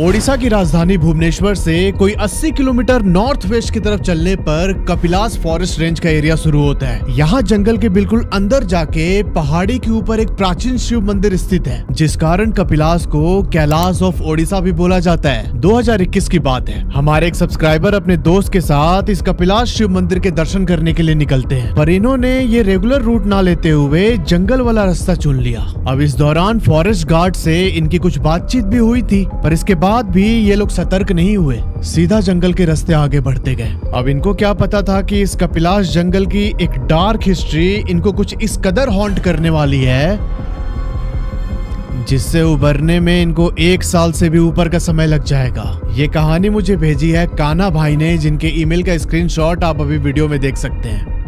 ओडिशा की राजधानी भुवनेश्वर से कोई 80 किलोमीटर नॉर्थ वेस्ट की तरफ चलने पर कपिलास फॉरेस्ट रेंज का एरिया शुरू होता है। यहाँ जंगल के बिल्कुल अंदर जाके पहाड़ी के ऊपर एक प्राचीन शिव मंदिर स्थित है, जिस कारण कपिलास को कैलाश ऑफ ओडिशा भी बोला जाता है। 2021 की बात है। हमारे एक सब्सक्राइबर अपने दोस्त के साथ इस कपिलास शिव मंदिर के दर्शन करने के लिए निकलते हैं, पर इन्होंने ये रेगुलर रूट ना लेते हुए जंगल वाला रास्ता चुन लिया। अब इस दौरान फॉरेस्ट गार्ड से इनकी कुछ बातचीत भी हुई थी, पर इसके बाद भी ये लोग सतर्क नहीं हुए, सीधा जंगल के रास्ते आगे बढ़ते गए। अब इनको क्या पता था कि इस कपिलास जंगल की एक डार्क हिस्ट्री इनको कुछ इस कदर हॉन्ट करने वाली है, जिससे उबरने में इनको 1 साल से भी ऊपर का समय लग जाएगा। ये कहानी मुझे भेजी है कान्हा भाई ने, जिनके ईमेल का स्क्रीनशॉट आप अभी वीडियो में देख सकते हैं।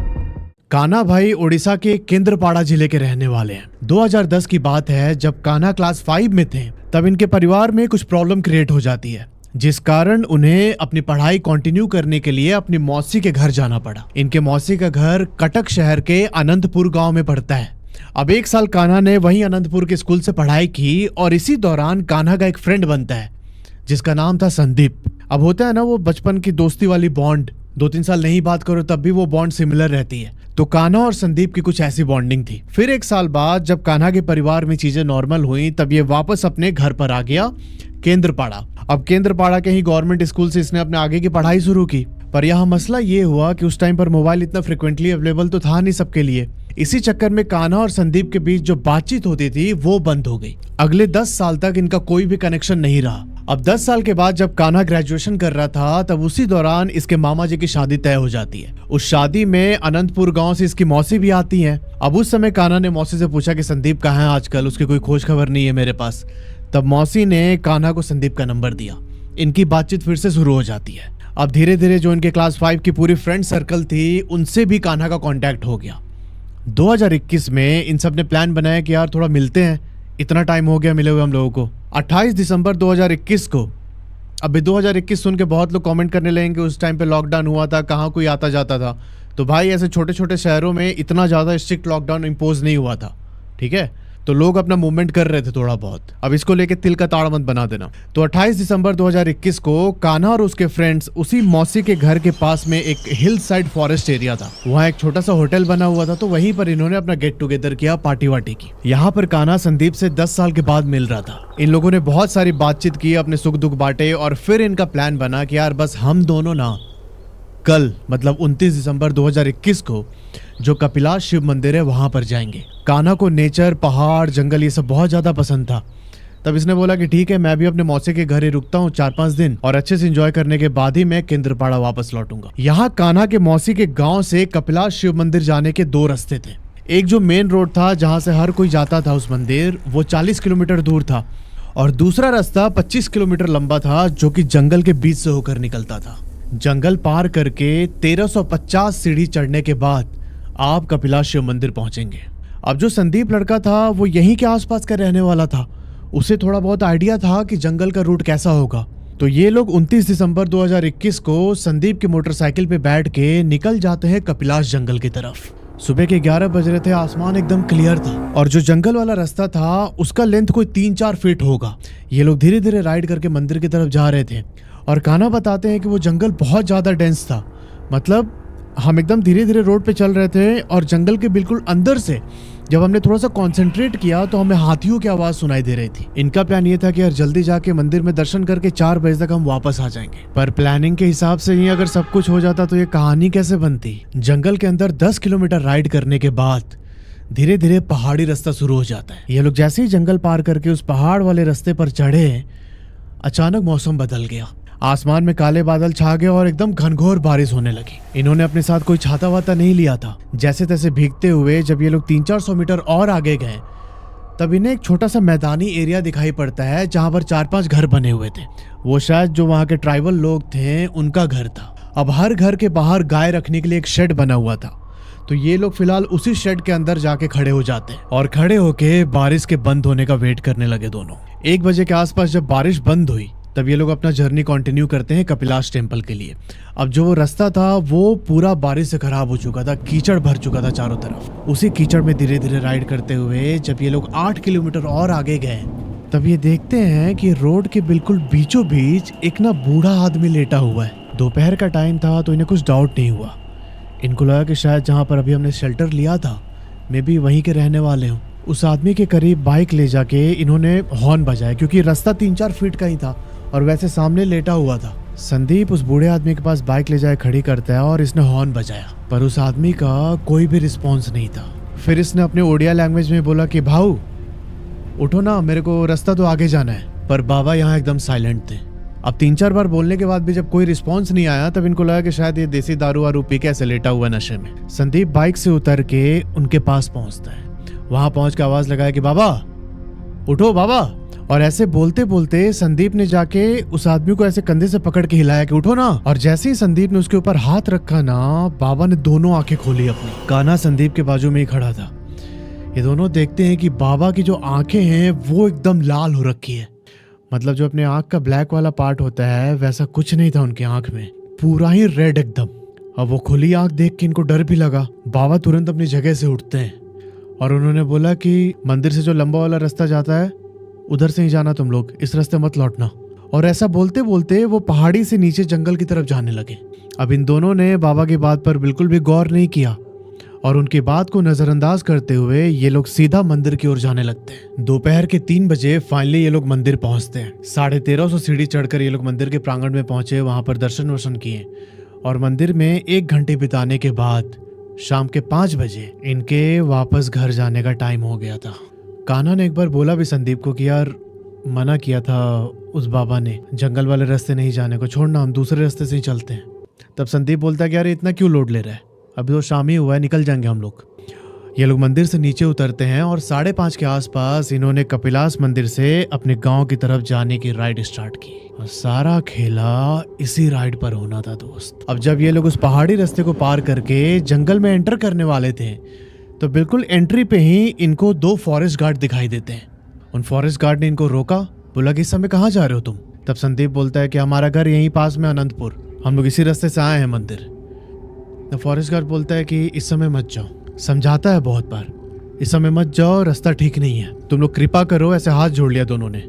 कान्हा भाई ओडिशा के केंद्रपाड़ा जिले के रहने वाले हैं। 2010 की बात है, जब कान्हा क्लास 5 में थे, तब इनके परिवार में कुछ प्रॉब्लम क्रिएट हो जाती है, जिस कारण उन्हें अपनी पढ़ाई कंटिन्यू करने के लिए अपनी मौसी के घर जाना पड़ा। इनके मौसी का घर कटक शहर के अनंतपुर गांव में पड़ता है। अब 1 साल कान्हा ने वहीं अनंतपुर के स्कूल से पढ़ाई की और इसी दौरान कान्हा का एक फ्रेंड बनता है, जिसका नाम था संदीप। अब होता है ना वो बचपन की दोस्ती वाली बॉन्ड, 2-3 साल नहीं बात करो तब भी वो बॉन्ड सिमिलर रहती है। तो कान्हा और संदीप की कुछ ऐसी बॉन्डिंग थी। फिर 1 साल बाद जब कान्हा के परिवार में चीजें नॉर्मल हुई, तब ये वापस अपने घर पर आ गया, केंद्रपाड़ा। अब केंद्रपाड़ा के ही गवर्नमेंट स्कूल से इसने अपने आगे की पढ़ाई शुरू की। पर यहाँ मसला ये हुआ कि उस टाइम पर मोबाइल इतना फ्रिक्वेंटली अवेलेबल तो था नहीं सबके लिए। इसी चक्कर में कान्हा और संदीप के बीच जो बातचीत होती थी वो बंद हो गई। अगले 10 साल तक इनका कोई भी कनेक्शन नहीं रहा। अब 10 साल के बाद जब कान्हा ग्रेजुएशन कर रहा था, तब उसी दौरान इसके मामा जी की शादी तय हो जाती है। उस शादी में अनंतपुर गांव से इसकी मौसी भी आती हैं। अब उस समय कान्हा ने मौसी से पूछा कि संदीप कहाँ है आजकल, उसकी कोई खोज खबर नहीं है मेरे पास। तब मौसी ने कान्हा को संदीप का नंबर दिया। इनकी बातचीत फिर से शुरू हो जाती है। अब धीरे धीरे जो इनके क्लास 5 की पूरी फ्रेंड सर्कल थी, उनसे भी कान्हा का कॉन्टैक्ट हो गया। 2021 में इन सब ने प्लान बनाया कि यार थोड़ा मिलते हैं, इतना टाइम हो गया मिले हुए हम लोगों को। 28 दिसंबर 2021 को, अभी 2021 सुन के बहुत लोग कमेंट करने लगेंगे उस टाइम पे लॉकडाउन हुआ था, कहाँ कोई आता जाता था। तो भाई ऐसे छोटे छोटे शहरों में इतना ज़्यादा स्ट्रिक्ट लॉकडाउन इम्पोज नहीं हुआ था, ठीक है। तो लोग अपना मूवमेंट कर रहे थे थोड़ा बहुत। अब इसको लेके तिल का ताड़ मत बना देना। तो 28 दिसंबर 2021 को कान्हा और उसके फ्रेंड्स उसी मौसी के घर के पास में एक हिल साइड फॉरेस्ट एरिया था, वहाँ एक छोटा सा होटल बना हुआ था। तो वहीं पर इन्होंने अपना गेट टुगेदर किया, पार्टी वार्टी की। यहाँ पर कान्हा संदीप से 10 साल के बाद मिल रहा था। इन लोगों ने बहुत सारी बातचीत की, अपने सुख दुख बांटे, और फिर इनका प्लान बना कि यार बस हम दोनों ना कल मतलब 29 दिसंबर 2021 को जो कपिलास शिव मंदिर है वहां पर जाएंगे। कान्हा को नेचर, पहाड़, जंगल ये सब बहुत ज्यादा पसंद था। तब इसने बोला कि ठीक है, मैं भी अपने मौसी के घर ही रुकता हूँ 4-5 दिन, और अच्छे से एंजॉय करने के बाद ही मैं केंद्रपाड़ा वापस लौटूंगा। यहाँ कान्हा के मौसी के गांव से कपिलास शिव मंदिर जाने के 2 रास्ते थे। एक जो मेन रोड था जहाँ से हर कोई जाता था उस मंदिर, वो 40 किलोमीटर दूर था, और दूसरा रास्ता 25 किलोमीटर लंबा था, जो कि जंगल के बीच से होकर निकलता था। जंगल पार करके 1350 सीढ़ी चढ़ने के बाद आप कपिलास शिव मंदिर पहुंचेंगे। अब जो संदीप लड़का था वो यहीं के आसपास का रहने वाला था, उसे थोड़ा बहुत आइडिया था कि जंगल का रूट कैसा होगा। तो ये लोग 29 दिसंबर 2021 को संदीप की मोटरसाइकिल पे बैठ के निकल जाते हैं कपिलास जंगल की तरफ। सुबह के 11 बज रहे थे, आसमान एकदम क्लियर था, और जो जंगल वाला रास्ता था उसका लेंथ कोई 3-4 फीट होगा। ये लोग धीरे धीरे राइड करके मंदिर की तरफ जा रहे थे, और कान्हा बताते हैं कि वो जंगल बहुत ज्यादा डेंस था। मतलब हम एकदम धीरे धीरे रोड पे चल रहे थे, और जंगल के बिल्कुल अंदर से जब हमने थोड़ा सा कंसंट्रेट किया तो हमें हाथियों की आवाज सुनाई दे रही थी। इनका प्लान ये था कि यार जल्दी जाके मंदिर में दर्शन करके 4 बजे तक हम वापस आ जाएंगे। पर प्लानिंग के हिसाब से ही अगर सब कुछ हो जाता तो ये कहानी कैसे बनती। जंगल के अंदर 10 किलोमीटर राइड करने के बाद धीरे धीरे पहाड़ी रास्ता शुरू हो जाता है। ये लोग जैसे ही जंगल पार करके उस पहाड़ वाले रास्ते पर चढ़े, अचानक मौसम बदल गया। आसमान में काले बादल छा गए और एकदम घनघोर बारिश होने लगी। इन्होंने अपने साथ कोई छाता वाता नहीं लिया था। जैसे तैसे भीगते हुए जब ये लोग 300-400 मीटर और आगे गए, तब इन्हें एक छोटा सा मैदानी एरिया दिखाई पड़ता है, जहां पर 4-5 घर बने हुए थे। वो शायद जो वहां के ट्राइबल लोग थे उनका घर था। अब हर घर के बाहर गाय रखने के लिए एक शेड बना हुआ था। तो ये लोग फिलहाल उसी शेड के अंदर जाके खड़े हो जाते हैं, और खड़े होके बारिश के बंद होने का वेट करने लगे दोनों। 1 बजे के आसपास जब बारिश बंद हुई, तब ये लोग अपना जर्नी कंटिन्यू करते हैं कपिलास टेम्पल के लिए। अब जो वो रास्ता था वो पूरा बारिश से खराब हो चुका था, कीचड़ भर चुका था चारों तरफ। उसी कीचड़ में धीरे धीरे राइड करते हुए जब ये लोग 8 किलोमीटर और आगे गए, तब ये देखते हैं कि रोड के बिल्कुल बीचों बीच एक ना बूढ़ा आदमी लेटा हुआ है। दोपहर का टाइम था तो इन्हें कुछ डाउट नहीं हुआ। इनको लगा कि शायद जहाँ पर अभी हमने शेल्टर लिया था मे भी वहीं के रहने वाले हों। उस आदमी के करीब बाइक ले जाके इन्होंने हॉर्न बजाया, क्योंकि रास्ता 3-4 फीट का ही था और वैसे सामने लेटा हुआ था। संदीप उस बूढ़े आदमी के पास बाइक ले जाए खड़ी करता है और इसने हॉर्न बजाया, पर उस आदमी का कोई भी रिस्पॉन्स नहीं था। फिर इसने अपने ओडिया लैंग्वेज में बोला कि भाऊ उठो ना, मेरे को रास्ता तो आगे जाना है। पर बाबा यहाँ एकदम साइलेंट थे। अब 3-4 बार बोलने के बाद भी जब कोई रिस्पॉन्स नहीं आया तब इनको लगा कि शायद ये देसी दारू वारू पी के ऐसे लेटा हुआ नशे में। संदीप बाइक से उतर के उनके पास पहुंचता है। वहां पहुंच के आवाज लगाया कि बाबा उठो बाबा, और ऐसे बोलते बोलते संदीप ने जाके उस आदमी को ऐसे कंधे से पकड़ के हिलाया कि उठो ना। और जैसे ही संदीप ने उसके ऊपर हाथ रखा ना, बाबा ने दोनों आंखें खोली अपनी। कान्हा संदीप के बाजू में ही खड़ा था। ये दोनों देखते हैं कि बाबा की जो आंखें हैं वो एकदम लाल हो रखी है। मतलब जो अपने आंख का ब्लैक वाला पार्ट होता है वैसा कुछ नहीं था उनकी आंख में, पूरा ही रेड एकदम। अब वो खुली आंख देख के इनको डर भी लगा। बाबा तुरंत अपनी जगह से उठते हैं और उन्होंने बोला कि मंदिर से जो लंबा वाला रास्ता जाता है उधर से ही जाना तुम लोग, इस रास्ते मत लौटना। और ऐसा बोलते बोलते वो पहाड़ी से नीचे जंगल की तरफ जाने लगे। अब इन दोनों ने बाबा की बात पर बिल्कुल भी गौर नहीं किया और उनकी बात को नजरअंदाज करते हुए ये लोग सीधा मंदिर की ओर जाने लगते हैं। दोपहर के 3 बजे फाइनली ये लोग मंदिर पहुंचते हैं। 1350 सीढ़ी चढ़कर ये लोग मंदिर के प्रांगण में पहुंचे, वहां पर दर्शन वर्शन किए और मंदिर में 1 घंटे बिताने के बाद शाम के 5 बजे इनके वापस घर जाने का टाइम हो गया था। कान्हा ने एक बार बोला भी संदीप को कि यार मना किया था उस बाबा ने जंगल वाले रास्ते नहीं जाने को, छोड़ना हम दूसरे रास्ते से ही चलते हैं। तब संदीप बोलता है कि यार इतना क्यों लोड ले रहा है, अभी तो शाम ही हुआ है, निकल जाएंगे हम लोग। ये लोग मंदिर से नीचे उतरते हैं और 5:30 के आसपास इन्होंने कपिलास मंदिर से अपने गांव की तरफ जाने की राइड स्टार्ट की। और सारा खेला इसी राइड पर होना था दोस्त। अब जब ये लोग उस पहाड़ी रास्ते को पार करके जंगल में एंटर करने वाले थे तो बिल्कुल एंट्री पे ही इनको 2 फॉरेस्ट गार्ड दिखाई देते हैं। उन फॉरेस्ट गार्ड ने इनको रोका, बोला कि इस समय कहाँ जा रहे हो तुम। तब संदीप बोलता है कि हमारा घर यहीं पास में अनंतपुर, हम लोग इसी रास्ते से आए हैं मंदिर। तो फॉरेस्ट गार्ड बोलता है कि इस समय मत जाओ, समझाता है बहुत बार, इस समय मत जाओ, रास्ता ठीक नहीं है, तुम लोग कृपा करो। ऐसे हाथ जोड़ लिया दोनों ने,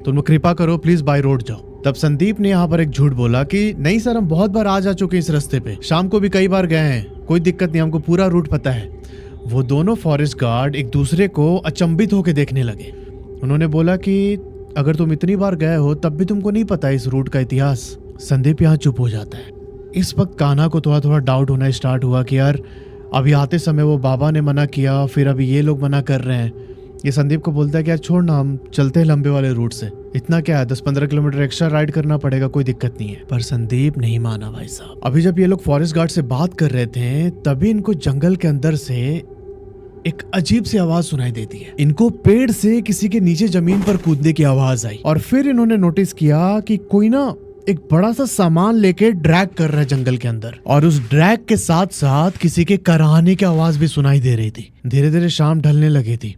तुम लोग कृपा करो प्लीज बाय रोड जाओ। तब संदीप ने यहाँ पर एक झूठ बोला कि नहीं सर, हम बहुत बार आ जा चुके हैं इस रास्ते पे, शाम को भी कई बार गए हैं, कोई दिक्कत नहीं, हमको पूरा रूट पता है। वो दोनों फॉरेस्ट गार्ड एक दूसरे को अचंभित होकर देखने लगे। उन्होंने बोला कि अगर तुम इतनी बार गए हो तब भी तुमको नहीं पता इस रूट का इतिहास। संदीप यहाँ चुप हो जाता है। इस वक्त कान्हा को थोड़ा थोड़ा डाउट होना स्टार्ट हुआ कि यार अभी आते समय वो बाबा ने मना किया, फिर अभी ये लोग मना कर रहे हैं। ये संदीप को बोलता है कि यार छोड़ ना, हम चलते हैं लंबे वाले रूट से, इतना क्या है, 10-15 किलोमीटर एक्स्ट्रा राइड करना पड़ेगा, कोई दिक्कत नहीं है। पर संदीप नहीं माना भाई साहब। अभी जब ये लोग फॉरेस्ट गार्ड से बात कर रहे थे तभी इनको जंगल के अंदर से एक अजीब सी आवाज सुनाई देती है। इनको पेड़ से किसी के नीचे जमीन पर कूदने की आवाज आई और फिर इन्होंने नोटिस किया कि कोई ना एक बड़ा सा सामान लेके ड्रैग कर रहा है जंगल के अंदर, और उस ड्रैग के साथ साथ किसी के कराहने की आवाज भी सुनाई दे रही थी। धीरे धीरे शाम ढलने लगी थी।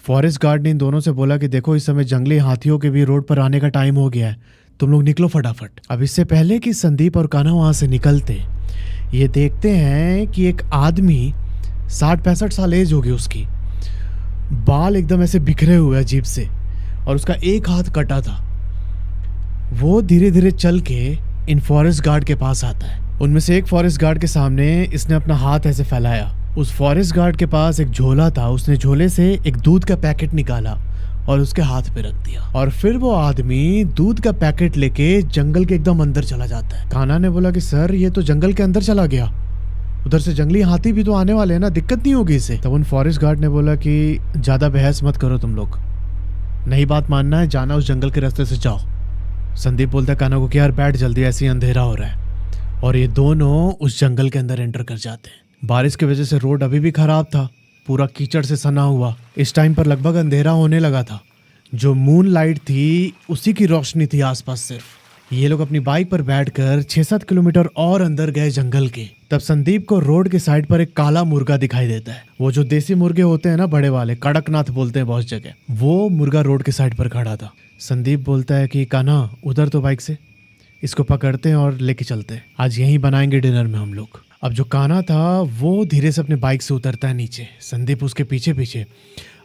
फॉरेस्ट गार्ड ने इन दोनों से बोला कि देखो इस समय जंगली हाथियों के भी रोड पर आने का टाइम हो गया है, तुम लोग निकलो फटाफट। अब इससे पहले कि संदीप और कान्हा वहां से निकलते, ये देखते हैं कि एक आदमी 60-65 साल एज होगी उसकी, बाल एकदम ऐसे बिखरे हुए अजीब से, और उसका एक हाथ कटा था। वो धीरे धीरे चल के इन फॉरेस्ट गार्ड के पास आता है। उनमें से एक फॉरेस्ट गार्ड के सामने इसने अपना हाथ ऐसे फैलाया। उस फॉरेस्ट गार्ड के पास एक झोला था, उसने झोले से एक दूध का पैकेट निकाला और उसके हाथ पे रख दिया, और फिर वो आदमी दूध का पैकेट लेके जंगल के एकदम अंदर चला जाता है। कान्हा ने बोला कि सर ये तो जंगल के अंदर चला गया, उधर से जंगली हाथी भी तो आने वाले हैं ना, दिक्कत नहीं होगी इसे। तब उन फॉरेस्ट गार्ड ने बोला कि ज्यादा बहस मत करो तुम लोग, नहीं बात मानना है, जाना उस जंगल के रास्ते से जाओ। संदीप बोलता है कान्हा को कि यार बैठ जल्दी, ऐसे ही अंधेरा हो रहा है। और ये दोनों उस जंगल के अंदर एंटर कर जाते हैं। बारिश की वजह से रोड अभी भी खराब था, पूरा कीचड़ से सना हुआ। इस टाइम पर लगभग अंधेरा होने लगा था। जो मून लाइट थी उसी की रोशनी थी आसपास सिर्फ। ये लोग अपनी बाइक पर बैठकर 6-7 किलोमीटर और अंदर गए जंगल के। तब संदीप को रोड के साइड पर एक काला मुर्गा दिखाई देता है। वो जो देसी मुर्गे होते हैं ना, बड़े वाले, कड़कनाथ बोलते हैं बहुत जगह, वो मुर्गा रोड के साइड पर खड़ा था। संदीप बोलता है कि कान्हा उधर तो बाइक से, इसको पकड़ते हैं और लेके चलते हैं, आज यहीं बनाएंगे डिनर में हम लोग। अब जो कान्हा था वो धीरे से अपने बाइक से उतरता है नीचे, संदीप उसके पीछे पीछे।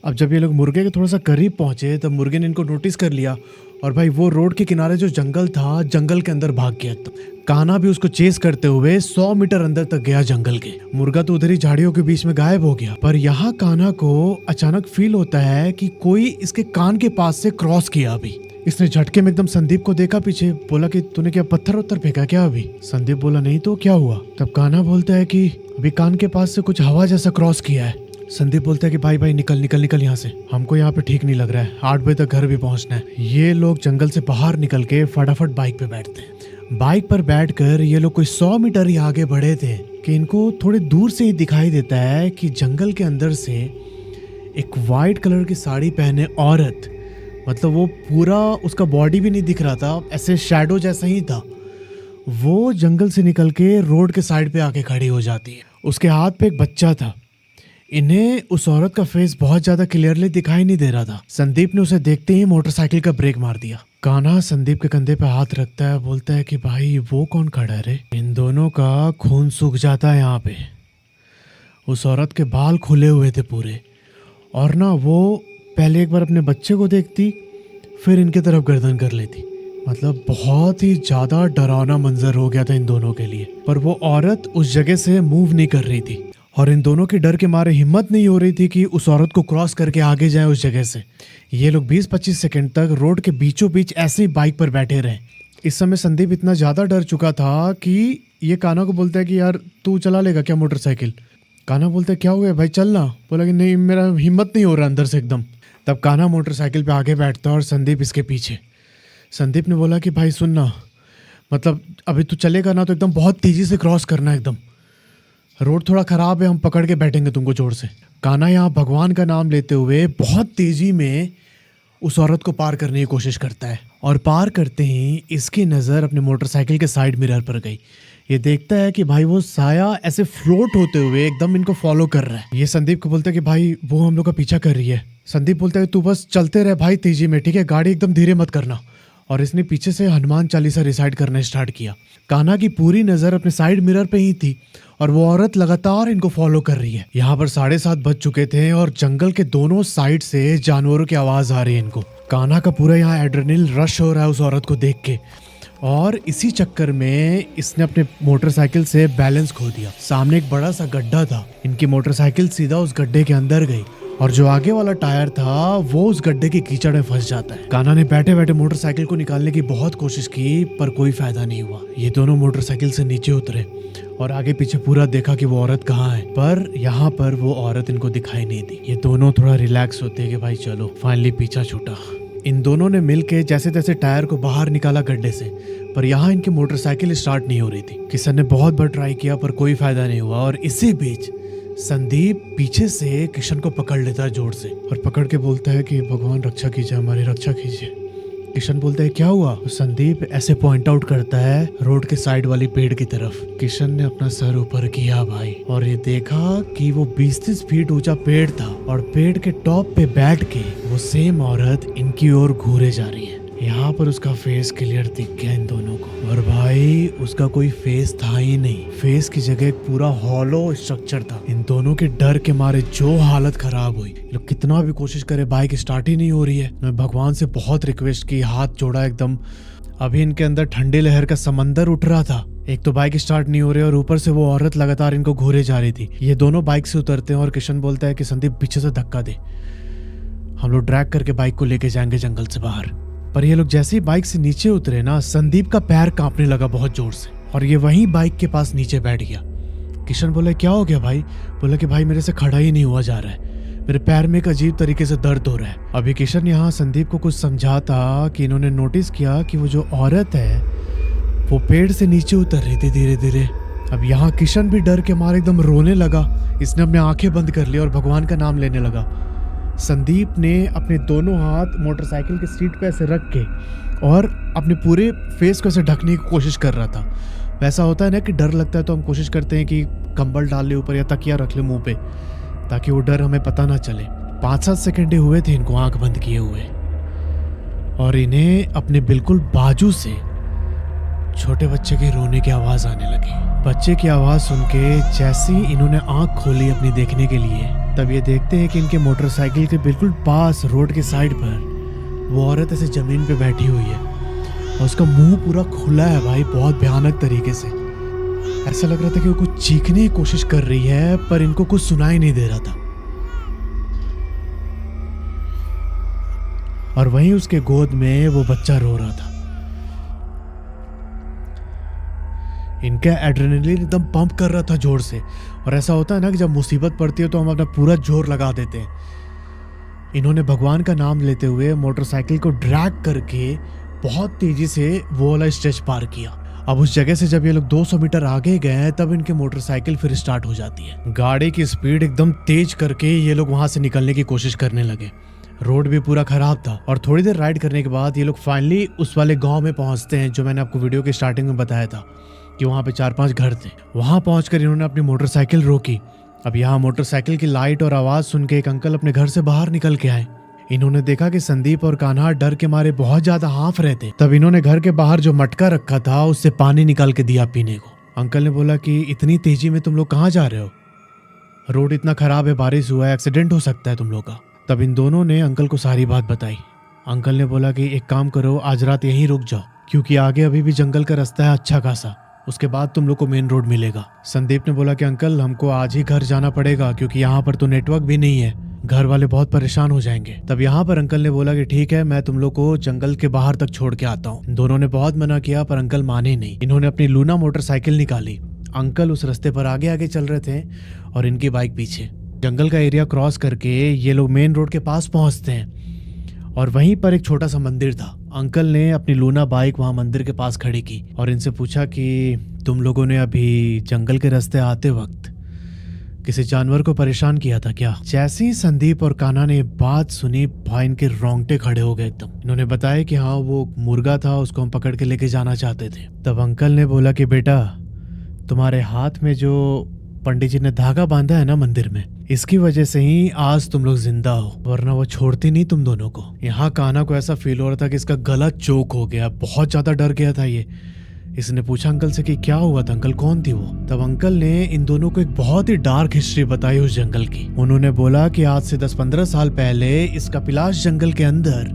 अब जब ये लोग मुर्गे के थोड़ा सा करीब पहुंचे तब मुर्गे ने इनको नोटिस कर लिया और भाई वो रोड के किनारे जो जंगल था, जंगल के अंदर भाग गया एकदम। कान्हा भी उसको चेस करते हुए 100 मीटर अंदर तक गया जंगल के। मुर्गा तो उधर ही झाड़ियों के बीच में गायब हो गया। पर यहाँ कान्हा को अचानक फील होता है कि कोई इसके कान के पास से क्रॉस किया। अभी इसने झटके में एकदम संदीप को देखा पीछे, बोला कि तूने क्या पत्थर उत्तर फेंका क्या अभी? संदीप बोला नहीं तो क्या हुआ? तब कान्हा बोलता है कि अभी कान के पास से कुछ हवा जैसा क्रॉस किया है। संदीप बोलता है कि भाई निकल निकल निकल यहाँ से, हमको यहाँ पे ठीक नहीं लग रहा है, 8 बजे तक घर भी पहुँचना है। ये लोग जंगल से बाहर निकल के फटाफट बाइक पे बैठते हैं। बाइक पर बैठकर ये लोग कोई 100 मीटर ही आगे बढ़े थे कि इनको थोड़े दूर से ही दिखाई देता है कि जंगल के अंदर से एक वाइट कलर की साड़ी पहने औरत, मतलब वो पूरा उसका बॉडी भी नहीं दिख रहा था, ऐसे शैडो जैसा ही था, वो जंगल से निकल के रोड के साइड पे आके खड़ी हो जाती है। उसके हाथ पे एक बच्चा था। इन्हें उस औरत का फेस बहुत ज्यादा क्लियरली दिखाई नहीं दे रहा था। संदीप ने उसे देखते ही मोटरसाइकिल का ब्रेक मार दिया। कान्हा संदीप के कंधे पे हाथ रखता है, बोलता है कि भाई वो कौन खड़ा है रे? इन दोनों का खून सूख जाता है यहाँ पे। उस औरत के बाल खुले हुए थे पूरे, और ना वो पहले एक बार अपने बच्चे को देखती, फिर इनके तरफ गर्दन कर लेती। मतलब बहुत ही ज्यादा डरावना मंजर हो गया था इन दोनों के लिए। पर वो औरत उस जगह से मूव नहीं कर रही थी और इन दोनों के डर के मारे हिम्मत नहीं हो रही थी कि उस औरत को क्रॉस करके आगे जाए उस जगह से। ये लोग 20-25 सेकंड तक रोड के बीचों बीच ऐसे ही बाइक पर बैठे रहे। इस समय संदीप इतना ज़्यादा डर चुका था कि ये कान्हा को बोलता है कि यार तू चला लेगा क्या मोटरसाइकिल? कान्हा बोलता है क्या हो गया भाई, चलना। बोला कि नहीं, मेरा हिम्मत नहीं हो रहा अंदर से एकदम। तब कान्हा मोटरसाइकिल पे आगे बैठता है और संदीप इसके पीछे। संदीप ने बोला कि भाई सुनना, मतलब अभी तू चलेगा ना तो एकदम बहुत तेज़ी से क्रॉस करना, एकदम रोड थोड़ा ख़राब है, हम पकड़ के बैठेंगे तुमको जोर से। कान्हा यहाँ भगवान का नाम लेते हुए बहुत तेज़ी में उस औरत को पार करने की कोशिश करता है और पार करते ही इसकी नज़र अपने मोटरसाइकिल के साइड मिरर पर गई। ये देखता है कि भाई वो साया ऐसे फ्लोट होते हुए एकदम इनको फॉलो कर रहा है। ये संदीप को बोलता है कि भाई वो हम लोग का पीछा कर रही है। संदीप बोलता है तू बस चलते रहे भाई तेजी में, ठीक है, गाड़ी एकदम धीरे मत करना। और इसने पीछे से हनुमान चालीसा रिसाइट करना स्टार्ट किया। कान्हा की पूरी नज़र अपने साइड मिरर पे ही थी और वो औरत लगातार इनको फॉलो कर रही है। यहाँ पर 7:30 बज चुके थे और जंगल के दोनों साइड से जानवरों की आवाज़ आ रही है इनको। कान्हा का पूरा यहाँ एड्रेनलिन रश हो रहा है उस औरत को देख के, और इसी चक्कर में इसने अपने मोटरसाइकिल से बैलेंस खो दिया। सामने एक बड़ा सा गड्ढा था, इनकी मोटरसाइकिल सीधा उस गड्ढे के अंदर गई और जो आगे वाला टायर था वो उस गड्ढे के कीचड़ में फंस जाता है। कान्हा ने बैठे बैठे मोटरसाइकिल को निकालने की बहुत कोशिश की पर कोई फायदा नहीं हुआ। ये दोनों मोटरसाइकिल से नीचे उतरे और आगे पीछे पूरा देखा कि वो औरत कहाँ है, पर यहाँ पर वो औरत इनको दिखाई नहीं दी। ये दोनों थोड़ा रिलैक्स होते हैं कि भाई चलो फाइनली पीछा छूटा। इन दोनों ने मिलके जैसे तैसे टायर को बाहर निकाला गड्ढे से, पर यहाँ इनकी मोटरसाइकिल स्टार्ट नहीं हो रही थी। किशन ने बहुत बार ट्राई किया पर कोई फायदा नहीं हुआ और इसी बीच संदीप पीछे से किशन को पकड़ लेता है जोर से और पकड़ के बोलता है कि भगवान रक्षा कीजिए, हमारी रक्षा कीजिए। किशन बोलता है क्या हुआ? तो संदीप ऐसे पॉइंट आउट करता है रोड के साइड वाली पेड़ की तरफ। किशन ने अपना सर ऊपर किया भाई और ये देखा कि वो 20-30 फीट ऊंचा पेड़ था और पेड़ के टॉप पे बैठ के वो सेम औरत इनकी ओर घूरे जा रही है। यहाँ पर उसका फेस क्लियर दिख गया इन दोनों को, और भाई उसका कोई फेस था ही नहीं। फेस की जगह एक पूरा हॉलो स्ट्रक्चर था। इन दोनों के डर के मारे जो हालत खराब हुई, लोग कितना भी कोशिश करे बाइक स्टार्ट ही नहीं हो रही है। मैं भगवान से बहुत रिक्वेस्ट की, हाथ जोड़ा एकदम। अभी इनके अंदर ठंडे लहर का समंदर उठ रहा था। एक तो बाइक स्टार्ट नहीं हो रही और ऊपर से वो औरत लगातार इनको घूरे जा रही थी। ये दोनों बाइक से उतरते हैं और किशन बोलता है कि संदीप पीछे से धक्का दे, हम लोग ड्रैग करके बाइक को लेके जाएंगे जंगल से बाहर। पर ये लोग जैसे ही बाइक से नीचे उतरे ना, संदीप का पैर कांपने लगा बहुत जोर से और ये वहीं बाइक के पास नीचे बैठ गया। किशन बोला क्या हो गया भाई? बोला कि भाई मेरे से खड़ा ही नहीं हुआ जा रहा है, मेरे पैर में एक अजीब तरीके से दर्द हो रहा है। अभी किशन यहाँ संदीप को कुछ समझाता कि इन्होंने नोटिस किया कि वो जो औरत है वो पेड़ से नीचे उतर रही थी धीरे धीरे। अब यहाँ किशन भी डर के मारे एकदम रोने लगा। इसने अपने आंखें बंद कर ली और भगवान का नाम लेने लगा। संदीप ने अपने दोनों हाथ मोटरसाइकिल के सीट पे ऐसे रख के और अपने पूरे फेस को ऐसे ढकने की कोशिश कर रहा था। वैसा होता है ना कि डर लगता है तो हम कोशिश करते हैं कि कंबल डाल ले ऊपर या तकिया रख ले मुंह पे, ताकि वो डर हमें पता ना चले। 5-7 सेकंड ही हुए थे इनको आंख बंद किए हुए और इन्हें अपने बिल्कुल बाजू से छोटे बच्चे के रोने की आवाज़ आने लगी। बच्चे की आवाज़ सुन के जैसे ही इन्होंने आंख खोली अपनी देखने के लिए, तब ये देखते हैं कि इनके मोटरसाइकिल के बिल्कुल पास रोड के साइड पर वो औरत ऐसे जमीन पे बैठी हुई है और उसका मुंह पूरा खुला है भाई, बहुत भयानक तरीके से। ऐसा लग रहा था कि वो कुछ चीखने की कोशिश कर रही है पर इनको कुछ सुनाई नहीं दे रहा था। और वहीं उसके गोद में वो बच्चा रो रहा था। इनका एड्रेनलिन एकदम पंप कर रहा था जोर से। और ऐसा होता है ना कि जब मुसीबत पड़ती है तो हम अपना पूरा जोर लगा देते हैं। इन्होंने भगवान का नाम लेते हुए मोटरसाइकिल को ड्रैग करके बहुत तेजी से वो वाला स्ट्रेच पार किया। अब उस जगह से जब ये लोग 200 मीटर आगे गए तब इनकी मोटरसाइकिल फिर स्टार्ट हो जाती है। गाड़ी की स्पीड एकदम तेज करके ये लोग वहां से निकलने की कोशिश करने लगे। रोड भी पूरा खराब था और थोड़ी देर राइड करने के बाद ये लोग फाइनली उस वाले गांव में पहुंचते हैं जो मैंने आपको वीडियो के स्टार्टिंग में बताया था कि वहां पे 4-5 घर थे। वहां पहुंचकर इन्होंने अपनी मोटरसाइकिल रोकी। अब यहाँ मोटरसाइकिल की लाइट और आवाज सुन के एक अंकल अपने घर से बाहर निकल के आए। इन्होंने देखा कि संदीप और कान्हा डर के मारे बहुत ज्यादा हाँफ रहे थे। तब इन्होंने घर के बाहर जो मटका रखा था उससे पानी निकाल के दिया पीने को। अंकल ने बोला कि इतनी तेजी में तुम लोग कहाँ जा रहे हो? रोड इतना खराब है, बारिश हुआ है, एक्सीडेंट हो सकता है तुम लोग का। तब इन दोनों ने अंकल को सारी बात बताई। अंकल ने बोला कि एक काम करो, आज रात यहीं रुक जाओ क्योंकि आगे अभी भी जंगल का रास्ता है अच्छा खासा, उसके बाद तुम लोग को मेन रोड मिलेगा। संदीप ने बोला कि अंकल हमको आज ही घर जाना पड़ेगा क्योंकि यहाँ पर तो नेटवर्क भी नहीं है, घर वाले बहुत परेशान हो जाएंगे। तब यहाँ पर अंकल ने बोला कि ठीक है, मैं तुम लोग को जंगल के बाहर तक छोड़ के आता हूँ। दोनों ने बहुत मना किया पर अंकल माने नहीं। इन्होंने अपनी लूना मोटरसाइकिल निकाली। अंकल उस रास्ते पर आगे आगे चल रहे थे और इनकी बाइक पीछे। जंगल का एरिया क्रॉस करके ये लोग मेन रोड के पास पहुंचते हैं और वहीं पर एक छोटा सा मंदिर था। अंकल ने अपनी लूना बाइक वहां मंदिर के पास खड़ी की और इनसे पूछा कि तुम लोगों ने अभी जंगल के रास्ते आते वक्त किसी जानवर को परेशान किया था क्या? जैसे ही संदीप और कान्हा ने बात सुनी भाई इनके रोंगटे खड़े हो गए एकदम। इन्होंने बताया कि हाँ वो मुर्गा था, उसको हम पकड़ के लेके जाना चाहते थे। तब अंकल ने बोला कि बेटा तुम्हारे हाथ में जो पंडित जी ने धागा बांधा है ना मंदिर में, इसकी वजह से ही आज तुम लोग जिंदा हो, वरना वो छोड़ती नहीं तुम दोनों को। यहाँ कान्हा को ऐसा फील हो रहा था कि इसका गला चोक हो गया, बहुत ज्यादा डर गया था ये। इसने पूछा अंकल से कि क्या हुआ था अंकल, कौन थी वो? तब अंकल ने इन दोनों को एक बहुत ही डार्क हिस्ट्री बताई उस जंगल की। उन्होंने बोला कि आज से 10-15 साल पहले इस कपिलाश जंगल के अंदर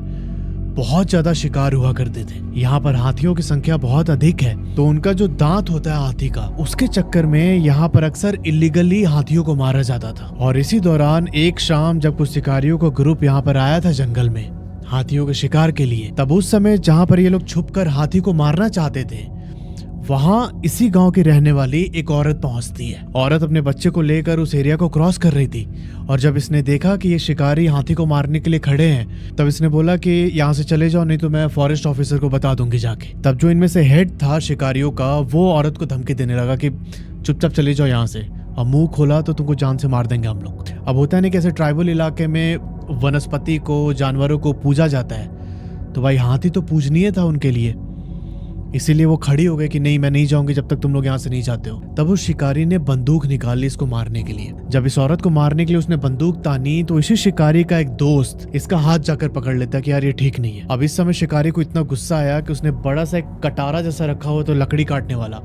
बहुत ज्यादा शिकार हुआ करते थे। यहाँ पर हाथियों की संख्या बहुत अधिक है, तो उनका जो दांत होता है हाथी का, उसके चक्कर में यहाँ पर अक्सर इलीगली हाथियों को मारा जाता था। और इसी दौरान एक शाम जब कुछ शिकारियों का ग्रुप यहाँ पर आया था जंगल में हाथियों के शिकार के लिए, तब उस समय जहाँ पर ये लोग छुपकर हाथी को मारना चाहते थे वहां इसी गांव की रहने वाली एक औरत पहुंचती है। औरत अपने बच्चे को लेकर उस एरिया को क्रॉस कर रही थी और जब इसने देखा कि ये शिकारी हाथी को मारने के लिए खड़े हैं तब इसने बोला कि यहाँ से चले जाओ नहीं तो मैं फॉरेस्ट ऑफिसर को बता दूंगी जाके। तब जो इनमें से हेड था शिकारियों का वो औरत को धमकी देने लगा कि चुपचाप चले जाओ यहाँ से, और मुंह खोला तो तुमको जान से मार देंगे हम लोग। अब होता है नहीं कैसे ट्राइबल इलाके में वनस्पति को, जानवरों को पूजा जाता है, तो भाई हाथी तो पूजनीय था उनके लिए, इसीलिए वो खड़ी हो गई कि नहीं मैं नहीं जाऊंगी जब तक तुम लोग यहाँ से नहीं जाते हो। तब उस शिकारी ने बंदूक निकाली इसको मारने के लिए। जब इस औरत को मारने के लिए उसने बंदूक तानी तो इसी शिकारी का एक दोस्त इसका हाथ जाकर पकड़ लेता कि यार ये ठीक नहीं है। अब इस समय शिकारी को इतना गुस्सा आया कि उसने बड़ा सा एक कटारा जैसा रखा हुआ तो लकड़ी काटने वाला,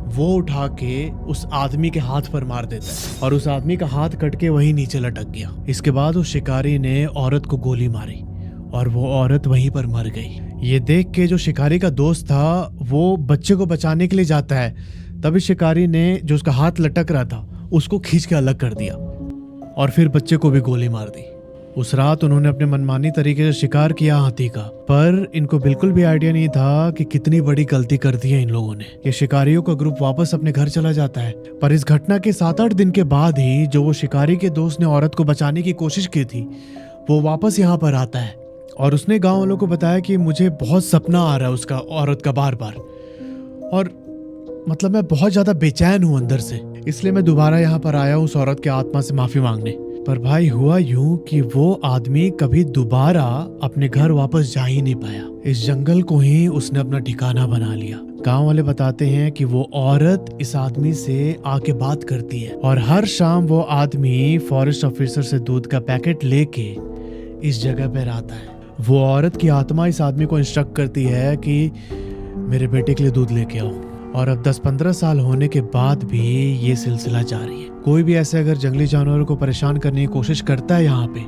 वो उठा के उस आदमी के हाथ पर मार देता है और उस आदमी का हाथ कट के वहीं नीचे लटक गया। इसके बाद उस शिकारी ने औरत को गोली मारी और वो औरत वहीं पर मर गई। ये देख के जो शिकारी का दोस्त था वो बच्चे को बचाने के लिए जाता है, तभी शिकारी ने जो उसका हाथ लटक रहा था उसको खींच के अलग कर दिया और फिर बच्चे को भी गोली मार दी। उस रात उन्होंने अपने मनमानी तरीके से शिकार किया हाथी का, पर इनको बिल्कुल भी आइडिया नहीं था कि कितनी बड़ी गलती कर दी है इन लोगों ने। ये शिकारियों का ग्रुप वापस अपने घर चला जाता है, पर इस घटना के 7-8 दिन के बाद ही जो वो शिकारी के दोस्त ने औरत को बचाने की कोशिश की थी वो वापस यहाँ पर आता है और उसने गांव वालों को बताया कि मुझे बहुत सपना आ रहा है उसका, औरत का बार बार, और मतलब मैं बहुत ज्यादा बेचैन हूं अंदर से, इसलिए मैं दोबारा यहाँ पर आया हूँ उस औरत के आत्मा से माफी मांगने। पर भाई हुआ यूं कि वो आदमी कभी दोबारा अपने घर वापस जा ही नहीं पाया। इस जंगल को ही उसने अपना ठिकाना बना लिया। गांव वाले बताते हैं कि वो औरत इस आदमी से आके बात करती है और हर शाम वो आदमी फॉरेस्ट ऑफिसर से दूध का पैकेट लेके इस जगह पर आता है। वो औरत की आत्मा इस आदमी को इंस्ट्रक्ट करती है कि मेरे बेटे के लिए दूध लेके आओ। और अब 10-15 साल होने के बाद भी ये सिलसिला जारी है। कोई भी ऐसे अगर जंगली जानवरों को परेशान करने की कोशिश करता है यहाँ पे,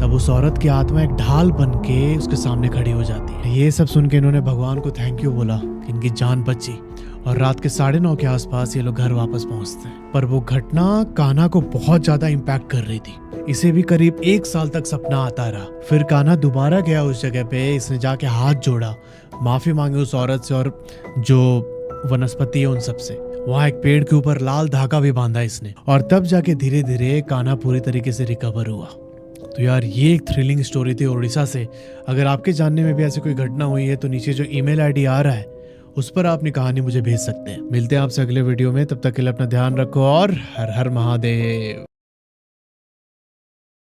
तब उस औरत की आत्मा एक ढाल बन के उसके सामने खड़ी हो जाती है। ये सब सुन के इन्होंने भगवान को थैंक यू बोला कि इनकी जान बची, और रात के 9:30 के आसपास ये लोग घर वापस पहुंचते हैं। पर वो घटना कान्हा को बहुत ज्यादा इम्पैक्ट कर रही थी। इसे भी करीब 1 साल तक सपना आता रहा। फिर कान्हा दोबारा गया उस जगह पे, इसने जाके हाथ जोड़ा, माफी मांगी उस औरत से और जो वनस्पति है उन सब से। वहाँ एक पेड़ के ऊपर लाल धागा भी बांधा इसने, और तब जाके धीरे धीरे कान्हा पूरी तरीके से रिकवर हुआ। तो यार ये एक थ्रिलिंग स्टोरी थी उड़ीसा से। अगर आपके जानने में भी ऐसी कोई घटना हुई है तो नीचे जो ईमेल आईडी आ रहा है उस पर अपनी कहानी मुझे भेज सकते हैं। मिलते हैं आपसे अगले वीडियो में, तब तक के लिए अपना ध्यान रखो और हर हर महादेव।